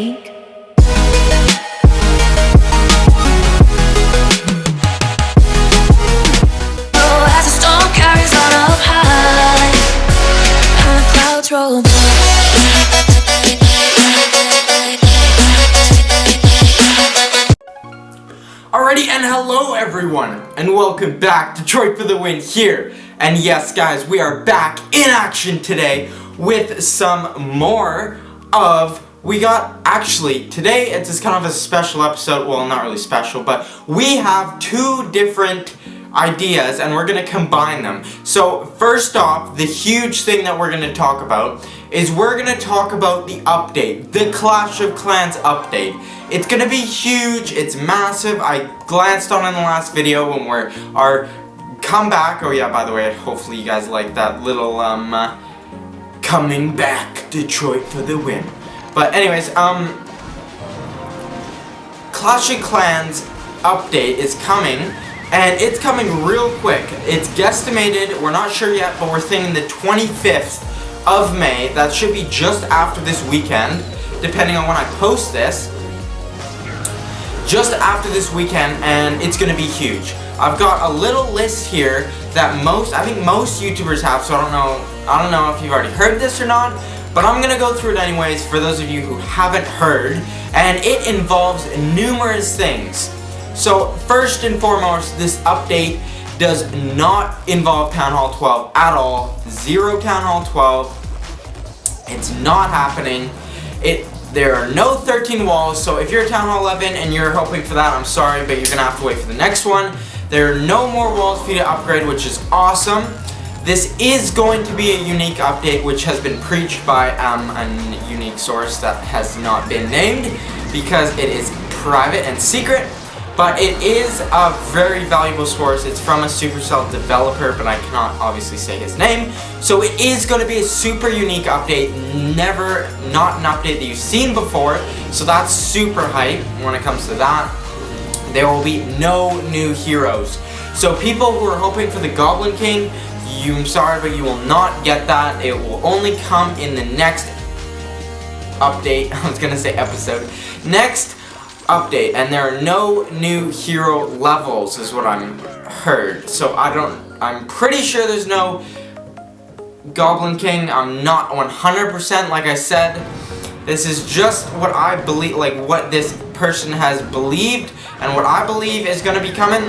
as the storm carries on up high, and the clouds roll by. Alrighty, and hello everyone, and welcome back. Detroit for the win here. And yes, guys, we are back in action today with some more of... today it's kind of a special episode. Well, not really special, but we have two different ideas and we're going to combine them. So first off, the huge thing that we're going to talk about is we're going to talk about the update, the Clash of Clans update. It's going to be huge, it's massive. I glanced on it in the last video when our comeback. Oh yeah, by the way, hopefully you guys like that little coming back, Detroit for the win. But anyways, Clash of Clans update is coming, and it's coming real quick. It's guesstimated, we're not sure yet, but we're thinking the 25th of May. That should be just after this weekend, depending on when I post this. Just after this weekend, and it's gonna be huge. I've got a little list here that I think most YouTubers have, so I don't know if you've already heard this or not, but I'm gonna go through it anyways for those of you who haven't heard, and it involves numerous things. So first and foremost, this update does not involve Town Hall 12 at all. Zero Town Hall 12. It's not happening. There are no 13 walls, so if you're Town Hall 11 and you're hoping for that, I'm sorry, but you're gonna have to wait for the next one. There are no more walls for you to upgrade, which is awesome. This is going to be a unique update, which has been preached by a unique source that has not been named because it is private and secret. But it is a very valuable source. It's from a Supercell developer, but I cannot obviously say his name. So it is going to be a super unique update, not an update that you've seen before. So that's super hype when it comes to that. There will be no new heroes. So people who are hoping for the Goblin King, I'm sorry, but you will not get that. It will only come in the next update. I was going to say episode. Next update, and there are no new hero levels is what I'm heard. So I'm pretty sure there's no Goblin King. I'm not 100%, like I said. This is just what I believe, like what this person has believed, and what I believe is going to be coming.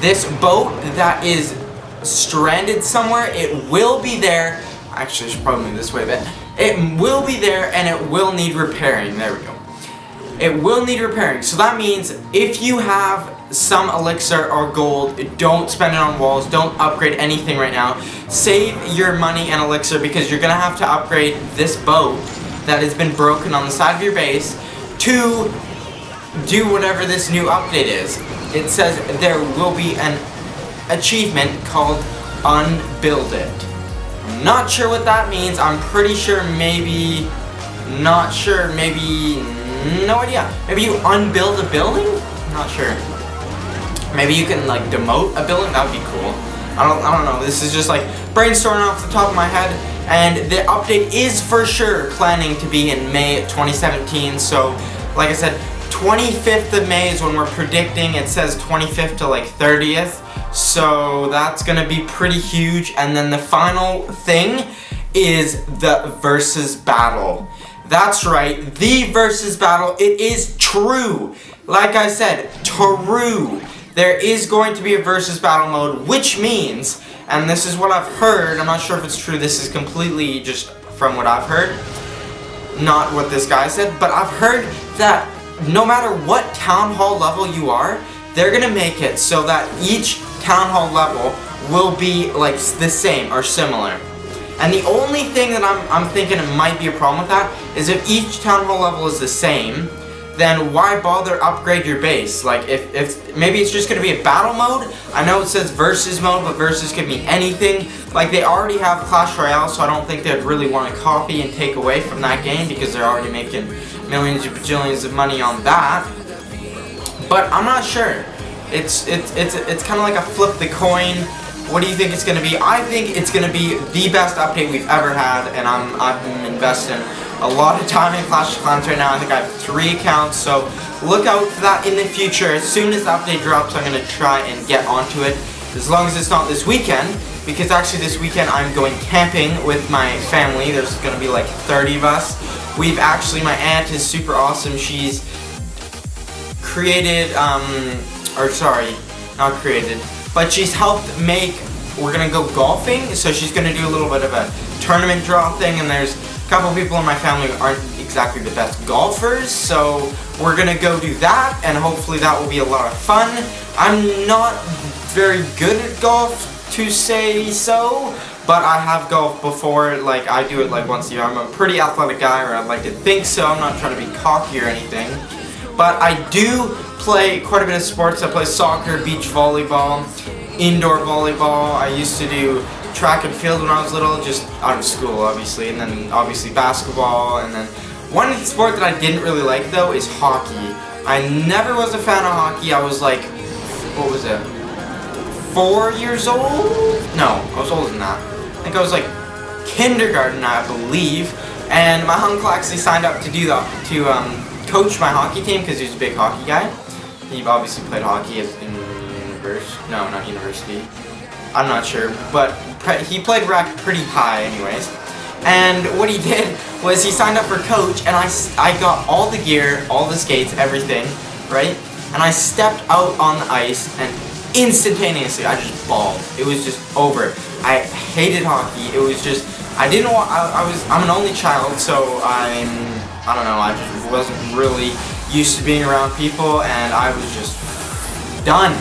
This boat that is stranded somewhere, it will be there. Actually, I should probably move this way a bit. It will be there, and it will need repairing. There we go. It will need repairing, so that means if you have some elixir or gold, don't spend it on walls, don't upgrade anything right now. Save your money and elixir because you're going to have to upgrade this boat that has been broken on the side of your base to do whatever this new update is. It says there will be an achievement called Unbuild It. I'm not sure what that means. I'm pretty sure maybe, not sure, maybe... no idea. Maybe you unbuild a building? I'm not sure. Maybe you can like demote a building. That would be cool. I don't know. This is just like brainstorming off the top of my head. And the update is for sure planning to be in May 2017. So, like I said, 25th of May is when we're predicting. It says 25th to like 30th. So that's gonna be pretty huge. And then the final thing is the versus battle. That's right, the versus battle. It is true. Like I said, true. There is going to be a versus battle mode, which means, and this is what I've heard, I'm not sure if it's true, this is completely just from what I've heard, not what this guy said, but I've heard that no matter what town hall level you are, they're gonna make it so that each town hall level will be like the same or similar. And the only thing that I'm thinking it might be a problem with that is if each town hall level is the same, then why bother upgrade your base? Like if maybe it's just gonna be a battle mode. I know it says versus mode, but versus could mean anything. Like they already have Clash Royale, so I don't think they'd really want to copy and take away from that game because they're already making millions or bajillions of money on that. But I'm not sure. It's kind of like a flip the coin. What do you think it's going to be? I think it's going to be the best update we've ever had, and I'm investing a lot of time in Clash of Clans right now. I think I have 3 accounts, so look out for that in the future. As soon as the update drops, I'm going to try and get onto it, as long as it's not this weekend, because actually this weekend I'm going camping with my family. There's going to be like 30 of us. We've actually, my aunt is super awesome. She's created, or sorry, not created, but she's helped make, we're going to go golfing, so she's going to do a little bit of a tournament draw thing, and there's a couple people in my family who aren't exactly the best golfers, so we're going to go do that, and hopefully that will be a lot of fun. I'm not very good at golf, to say so, but I have golfed before. Like, I do it like once a year. I'm a pretty athletic guy, or I'd like to think so. I'm not trying to be cocky or anything, but I do play quite a bit of sports. I play soccer, beach volleyball, indoor volleyball. I used to do track and field when I was little, just out of school obviously, and then obviously basketball, and then one sport that I didn't really like though is hockey. I never was a fan of hockey. I was like, what was it, 4 years old? No, I was older than that. I think I was like kindergarten, I believe, and my uncle actually signed up to do that, to coach my hockey team, because he's a big hockey guy. He obviously played hockey in university, no, not university, I'm not sure, but he played rec pretty high anyways. And what he did was he signed up for coach, and I got all the gear, all the skates, everything, right? And I stepped out on the ice, and instantaneously I just bawled. It was just over. I hated hockey. It was just, I didn't want, I'm an only child, so I don't know, I just wasn't really used to being around people, and I was just done.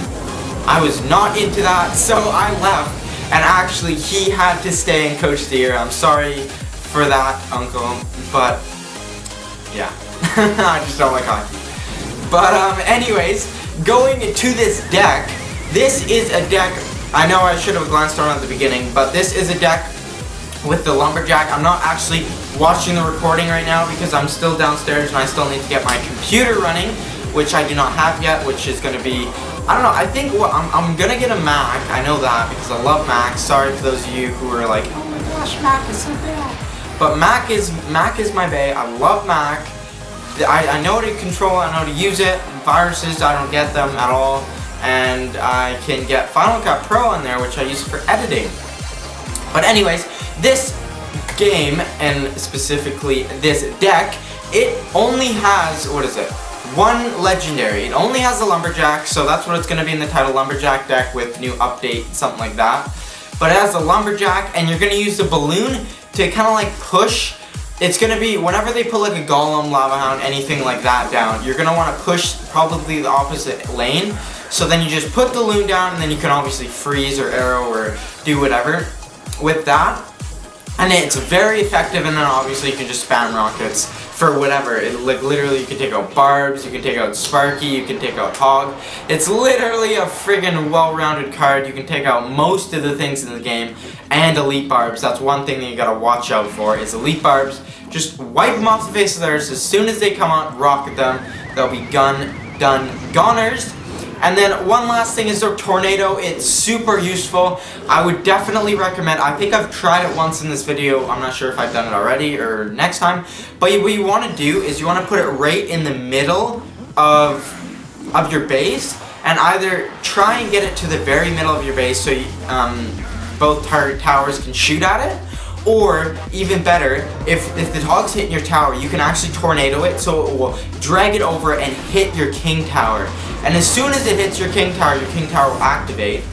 I was not into that, so I left, and actually he had to stay and coach the year. I'm sorry for that, uncle, but yeah, I just don't like hockey. But anyways, going to this deck, this is a deck, I know I should have glanced around at the beginning, but this is a deck with the Lumberjack. I'm not actually watching the recording right now because I'm still downstairs and I still need to get my computer running, which I do not have yet, which is going to be, I don't know, I think I'm going to get a Mac. I know that because I love Mac. Sorry for those of you who are like, oh my gosh, Mac is so bad. But Mac is my bae. I love Mac. I know how to control it, I know how to use it. Viruses, I don't get them at all. And I can get Final Cut Pro on there, which I use for editing. But anyways, this game, and specifically this deck, it only has, what is it, 1 legendary. It only has the Lumberjack, so that's what it's going to be in the title, Lumberjack deck with new update, something like that. But it has the Lumberjack, and you're going to use the balloon to kind of like push. It's going to be, whenever they put like a Golem, Lava Hound, anything like that down, you're going to want to push probably the opposite lane. So then you just put the loon down, and then you can obviously freeze or arrow or do whatever with that. And it's very effective, and then obviously you can just spam rockets for whatever. Like literally you can take out Barbs, you can take out Sparky, you can take out Hog. It's literally a friggin' well-rounded card. You can take out most of the things in the game, and Elite Barbs. That's one thing that you gotta watch out for, is Elite Barbs. Just wipe them off the face of the earth. As soon as they come out, rocket them. They'll be done, goners. And then one last thing is their Tornado. It's super useful. I would definitely recommend, I think I've tried it once in this video. I'm not sure if I've done it already or next time. But what you want to do is you want to put it right in the middle of your base. And either try and get it to the very middle of your base so you, both towers can shoot at it. Or, even better, if the dog's hitting your tower, you can actually tornado it, so it will drag it over and hit your king tower. And as soon as it hits your king tower will activate.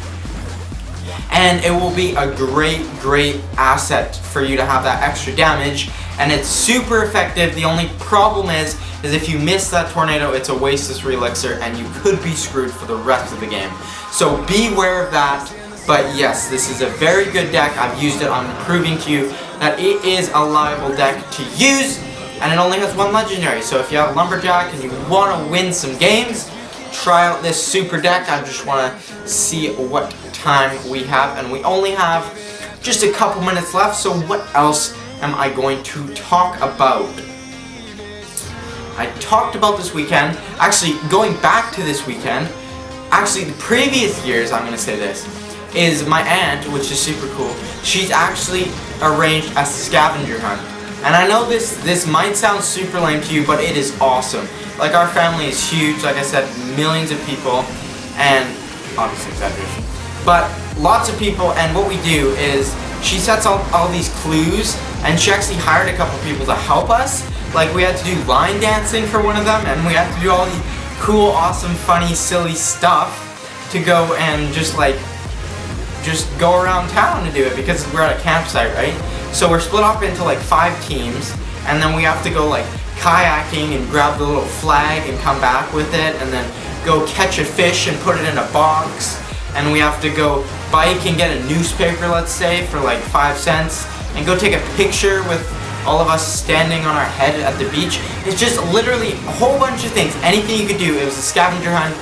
And it will be a great asset for you to have that extra damage. And it's super effective. The only problem is if you miss that tornado, it's a waste of 3 elixir, and you could be screwed for the rest of the game. So beware of that. But yes, this is a very good deck. I've used it. I'm proving to you that it is a liable deck to use, and it only has 1 legendary. So if you have Lumberjack and you want to win some games, try out this super deck. I just want to see what time we have, and we only have just a couple minutes left. So what else am I going to talk about? I talked about this weekend. Actually, going back to this weekend, actually the previous years, I'm going to say this, is my aunt, which is super cool, she's actually arranged a scavenger hunt, And I know this might sound super lame to you, but it is awesome. Like, our family is huge, like I said, millions of people, and obviously exaggeration, but lots of people. And what we do is she sets all these clues, and she actually hired a couple people to help us. Like, we had to do line dancing for one of them, and we had to do all these cool, awesome, funny, silly stuff to go and just go around town to do it, because we're at a campsite, right? So we're split up into like 5 teams, and then we have to go like kayaking and grab the little flag and come back with it, and then go catch a fish and put it in a box, and we have to go bike and get a newspaper, let's say, for like 5 cents, and go take a picture with all of us standing on our head at the beach. It's just literally a whole bunch of things, anything you could do. It was a scavenger hunt,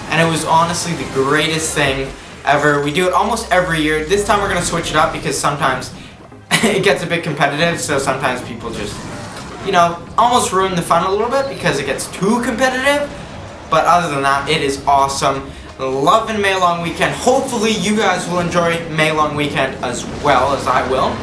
and it was honestly the greatest thing ever. We do it almost every year. This time we're gonna switch it up because sometimes it gets a bit competitive, so sometimes people just, you know, almost ruin the fun a little bit because it gets too competitive. But other than that, it is awesome. Loving May Long Weekend. Hopefully you guys will enjoy May Long Weekend as well as I will.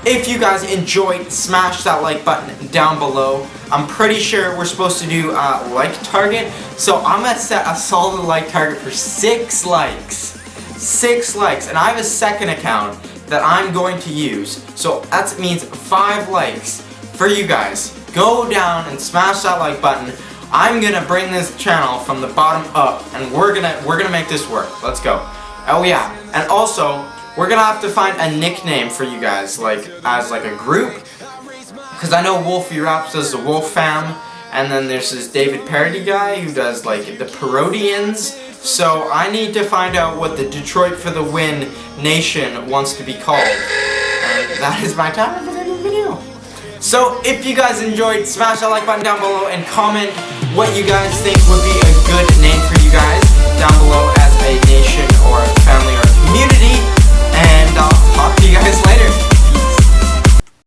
If you guys enjoyed, smash that like button down below. I'm pretty sure we're supposed to do a like target, so I'm gonna set a solid like target for 6 likes. 6 likes, and I have a second account that I'm going to use, so that means 5 likes for you guys. Go down and smash that like button. I'm gonna bring this channel from the bottom up, and we're gonna make this work. Let's go. Oh yeah, and also we're gonna have to find a nickname for you guys, like as like a group, because I know Wolfie Raps does the Wolf Fam, and then there's this David Parody guy who does like the Parodians. So I need to find out what the Detroit for the Win Nation wants to be called, and that is my time for the end of the video. So if you guys enjoyed, smash that like button down below and comment what you guys think would be a good name for you guys down below.